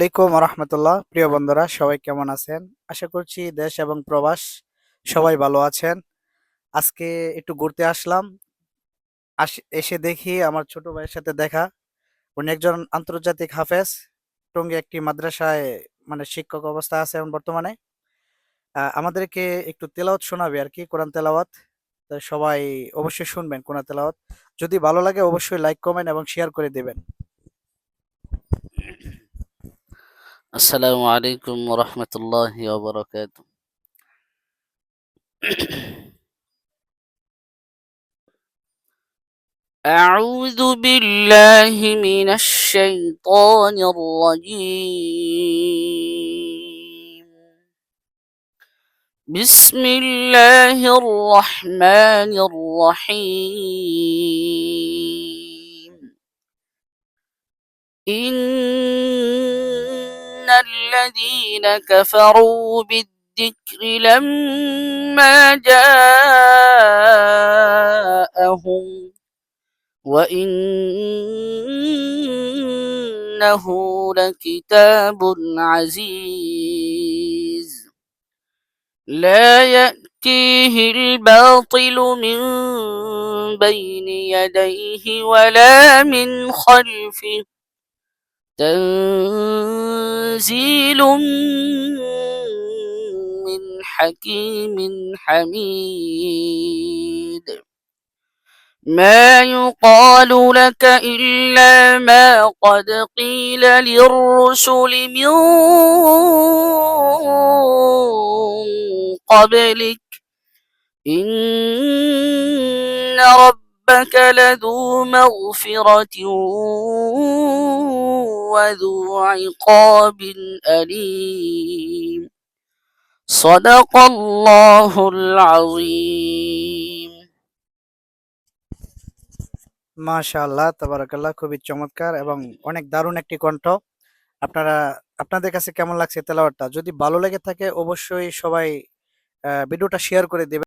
আলাইকুম রহমতুল্লাহ। প্রিয় বন্ধুরা, সবাই কেমন আছেন? আশা করছি দেশ এবং প্রবাস সবাই ভালো আছেন। আজকে একটু ঘুরতে আসলাম। এসে দেখি আমার ছোট ভাইয়ের সাথে দেখা। উনি একজন আন্তর্জাতিক হাফেজ। টঙ্গী একটি মাদ্রাসায় শিক্ষক অবস্থায় আছে এখন বর্তমানে। আমাদেরকে একটু তেলাওয়াত শোনাবে আর কি, কোরআন তেলাওয়াত। তো সবাই অবশ্যই শুনবেন কোরআন তেলাওয়াত। যদি ভালো লাগে অবশ্যই লাইক, কমেন্ট এবং শেয়ার করে দিবেন। السلام عليكم ورحمة الله وبركاته. أعوذ بالله من الشيطان الرجيم. بسم الله الرحمن الرحيم. إن الذين كفروا بالذكر لما جاءهم وإنه لكتاب عزيز لا يأتيه الباطل من بين يديه ولا من خلفه تنزيل من حكيم حميد ما يقال لك إلا ما قد قيل للرسل من قبلك إن ربك لذو مغفرة وذو عقاب أليم صدق الله العظيم. মাশাআল্লাহ, তাবারাকাল্লাহ, খুবই চমৎকার এবং অনেক দারুণ একটি কণ্ঠ। আপনারা আপনাদের কাছে কেমন লাগছে তেলাওয়াতটা? যদি ভালো লেগে থাকে অবশ্যই সবাই ভিডিওটা শেয়ার করে দেবেন।